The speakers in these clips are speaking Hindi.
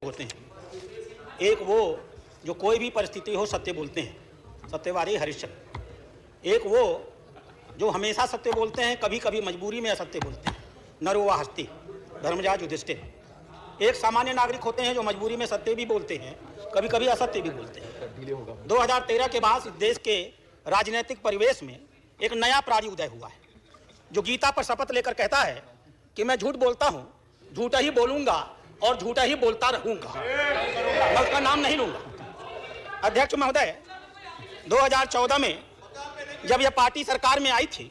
होते हैं। एक वो जो कोई भी परिस्थिति हो सत्य बोलते हैं, सत्यवादी हरिश्चंद्र। एक वो जो हमेशा सत्य बोलते हैं, कभी कभी मजबूरी में असत्य बोलते हैं, नरवा हस्ती, धर्मराज युधिष्ठिर। एक सामान्य नागरिक होते हैं जो मजबूरी में सत्य भी बोलते हैं, कभी कभी असत्य भी बोलते हैं। 2013 के बाद इस देश के राजनीतिक परिवेश में एक नया प्राणी उदय हुआ है, जो गीता पर शपथ लेकर कहता है कि मैं झूठ बोलता हूं, झूठा ही बोलूंगा और झूठा ही बोलता रहूंगा, मैं उसका नाम नहीं लूंगा। अध्यक्ष महोदय, 2014 में जब यह पार्टी सरकार में आई थी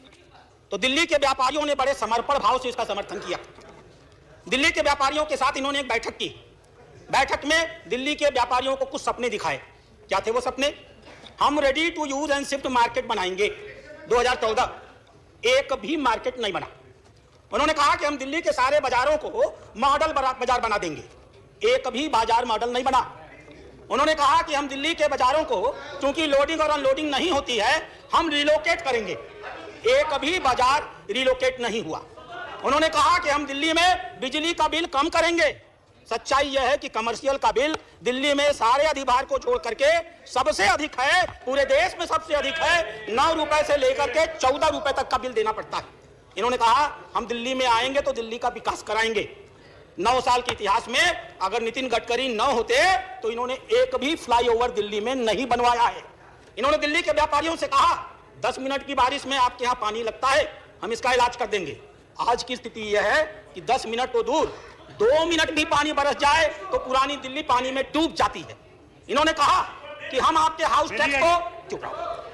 तो दिल्ली के व्यापारियों ने बड़े समर्पण भाव से इसका समर्थन किया। दिल्ली के व्यापारियों के साथ इन्होंने एक बैठक की। बैठक में दिल्ली के व्यापारियों को कुछ सपने दिखाए। क्या थे वो सपने? हम ready to use and shift market बनाएंगे। 2014 एक भी मार्केट नहीं बना। उन्होंने कहा कि हम दिल्ली के सारे बाजारों को मॉडल बाजार बना देंगे। एक भी बाजार मॉडल नहीं बना। उन्होंने कहा कि हम दिल्ली के बाजारों को, क्योंकि लोडिंग और अनलोडिंग नहीं होती है, हम रिलोकेट करेंगे। एक भी बाजार रिलोकेट नहीं हुआ। उन्होंने कहा कि हम दिल्ली में बिजली का बिल कम करेंगे। सच्चाई यह है कि कमर्शियल का बिल दिल्ली में सारे अधिभार को छोड़ करके सबसे अधिक है, पूरे देश में सबसे अधिक है। 9 रुपए से लेकर के 14 रुपए तक का बिल देना पड़ता है। इन्होंने कहा हम दिल्ली में आएंगे तो दिल्ली का विकास कराएंगे। 9 साल के इतिहास में अगर नितिन गडकरी न होते तो इन्होंने एक भी फ्लाईओवर दिल्ली में नहीं बनवाया है। इन्होंने दिल्ली के व्यापारियों से कहा 10 मिनट की बारिश में आपके यहाँ पानी लगता है, हम इसका इलाज कर देंगे। आज की स्थिति यह है कि 10 मिनट तो दूर, 2 मिनट भी पानी बरस जाए तो पुरानी दिल्ली पानी में डूब जाती है। इन्होंने कहा कि हम आपके हाउस टैक्स को,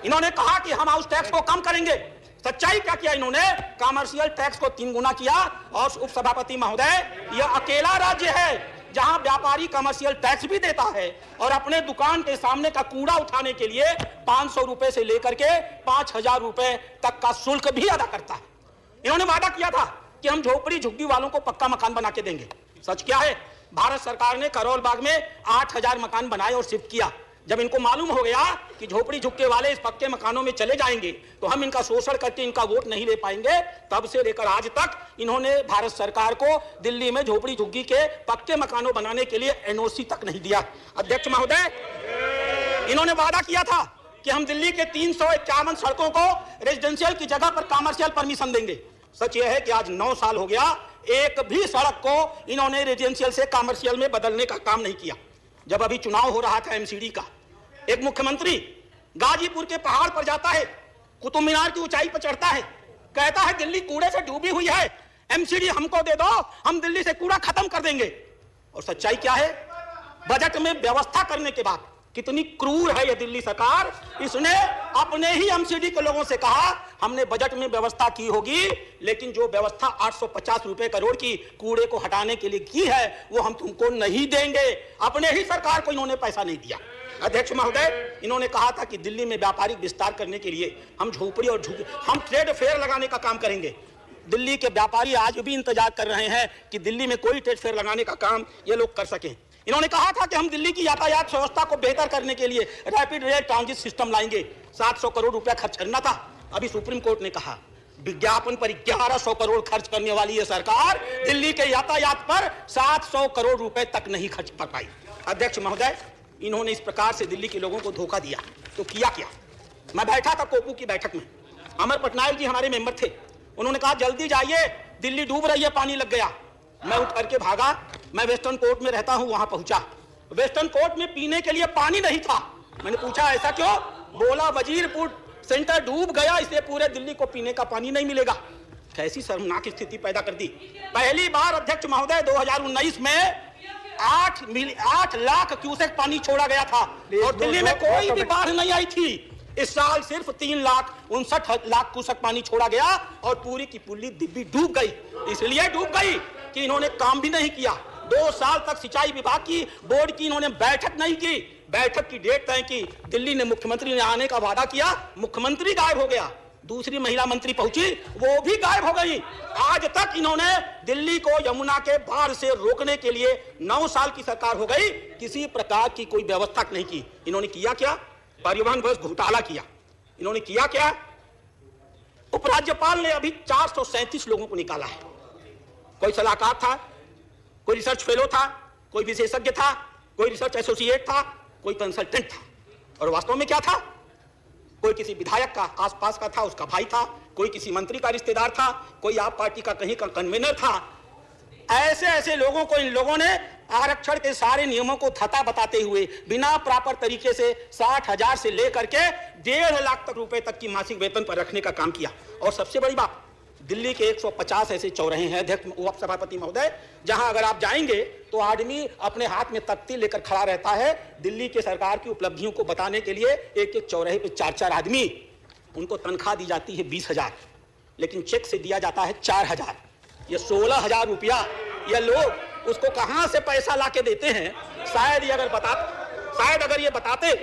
इन्होंने कहा कि हम हाउस टैक्स को कम करेंगे। सच्चाई क्या किया इन्होंने? कमर्शियल टैक्स को 3 गुना किया। और उपसभापति महोदय, यह अकेला राज्य है जहां व्यापारी कमर्शियल टैक्स भी देता है और अपने दुकान के सामने का कूड़ा उठाने के लिए 500 रुपए से लेकर के 5000 रुपए तक का शुल्क भी अदा करता है। इन्होंने वादा किया था कि हम झोपड़ी झुग्गी वालों को पक्का मकान बना के देंगे। सच क्या है? भारत सरकार ने करोल बाग में 8000 मकान बनाए और शिफ्ट किया। जब इनको मालूम हो गया कि झोपड़ी झुग्गे वाले इस पक्के मकानों में चले जाएंगे तो हम इनका शोषण करके इनका वोट नहीं ले पाएंगे, तब से लेकर आज तक इन्होंने भारत सरकार को दिल्ली में झोपड़ी झुग्गी के पक्के मकानों बनाने के लिए एनओसी तक नहीं दिया। अध्यक्ष महोदय, इन्होंने वादा किया था कि हम दिल्ली के 351 सड़कों को रेजिडेंशियल की जगह पर कमर्शियल परमिशन देंगे। सच यह है कि आज 9 साल हो गया, एक भी सड़क को इन्होंने रेजिडेंशियल से कमर्शियल में बदलने का काम नहीं किया। जब अभी चुनाव हो रहा था एमसीडी का, एक मुख्यमंत्री गाजीपुर के पहाड़ पर जाता है, कुतुब मीनार की ऊंचाई पर चढ़ता है, कहता है दिल्ली कूड़े से डूबी हुई है, एमसीडी हमको दे दो, हम दिल्ली से कूड़ा खत्म कर देंगे। और सच्चाई क्या है? बजट में व्यवस्था करने के बाद कितनी क्रूर है यह दिल्ली सरकार। इसने अपने ही एमसीडी के लोगों से कहा हमने बजट में व्यवस्था की होगी, लेकिन जो व्यवस्था 850 रुपए करोड़ की कूड़े को हटाने के लिए की है वो हम तुमको नहीं देंगे। अपने ही सरकार को इन्होंने पैसा नहीं दिया। अध्यक्ष महोदय, इन्होंने कहा था कि दिल्ली में व्यापारिक विस्तार करने के लिए हम झोपड़ी और हम ट्रेड फेयर लगाने का काम करेंगे। दिल्ली के व्यापारी आज भी इंतजार कर रहे हैं कि दिल्ली में कोई ट्रेड फेयर लगाने का काम ये लोग कर सकें। इन्होंने कहा था कि हम दिल्ली की यातायात व्यवस्था को बेहतर करने के लिए रैपिड रेल ट्रांजिट सिस्टम लाएंगे। 700 करोड़ रुपया खर्च करना था। अभी सुप्रीम कोर्ट ने कहा विज्ञापन पर 1100 करोड़ खर्च करने वाली यह सरकार दिल्ली के यातायात पर 700 करोड़ रुपए तक नहीं खर्च कर पाई। अध्यक्ष महोदय, इन्होंने इस प्रकार से दिल्ली के लोगों को धोखा दिया तो किया क्या? मैं बैठा था कोपू की बैठक में, अमर पटनायक जी हमारे मेंबर थे। उन्होंने कहा जल्दी जाइए, दिल्ली डूब रही है, पानी लग गया। मैं उठ करके भागा, मैं वेस्टर्न कोर्ट में रहता हूं, वहां पहुंचा। वेस्टर्न कोर्ट में पीने के लिए पानी नहीं था। मैंने पूछा ऐसा क्यों? बोला वजीरपुर सेंटर डूब गया, इसलिए पूरे दिल्ली को पीने का पानी नहीं मिलेगा। कैसी शर्मनाक स्थिति पैदा कर दी। पहली बार अध्यक्छ महोदय 2019 में 8 लाख क्यूसेक पानी छोड़ा गया था और दिल्ली में कोई भी बाढ़ नहीं आई थी। इस साल सिर्फ 3,59,00,000 क्यूसेक पानी छोड़ा गया और पूरी की पूरी दिल्ली डूब गई। इसलिए डूब गई कि इन्होंने काम भी नहीं किया। 2 साल तक सिंचाई विभाग की बोर्ड की इन्होंने बैठक नहीं की। बैठक की डेट तय की, दिल्ली ने मुख्यमंत्री ने आने का वादा किया, मुख्यमंत्री गायब हो गया। दूसरी महिला मंत्री पहुंची, वो भी गायब हो गई। आज तक इन्होंने दिल्ली को यमुना के बाढ़ से रोकने के लिए 9 साल की सरकार हो गई, किसी प्रकार की कोई व्यवस्था नहीं की। इन्होंने किया क्या? परिवहन बस घोटाला किया। इन्होंने किया क्या? उपराज्यपाल ने अभी 437 लोगों को निकाला है। कोई सलाहकार था, कोई रिसर्च फेलो था, कोई विशेषज्ञ था, कोई रिसर्च एसोसिएट था, कोई कंसल्टेंट था। और वास्तव में क्या था? कोई किसी विधायक का आसपास का था, उसका भाई था, कोई किसी मंत्री का रिश्तेदार था, कोई आप पार्टी का कहीं का कन्वीनर था। ऐसे ऐसे लोगों को इन लोगों ने आरक्षण के सारे नियमों को थता बताते हुए बिना प्रॉपर तरीके से 60,000 से लेकर के 1.5 लाख तक रुपए तक की मासिक वेतन पर रखने का काम किया। और सबसे बड़ी बात, दिल्ली के 150 ऐसे चौराहे हैं अध्यक्ष उप सभापति महोदय, जहां अगर आप जाएंगे तो आदमी अपने हाथ में तख्ती लेकर खड़ा रहता है दिल्ली के सरकार की उपलब्धियों को बताने के लिए। एक एक चौराहे पे 4-4 आदमी, उनको तनख्वाह दी जाती है 20,000, लेकिन चेक से दिया जाता है 4,000। ये 16,000 रुपया ये लोग उसको कहां से पैसा लाके देते हैं? शायद अगर ये बताते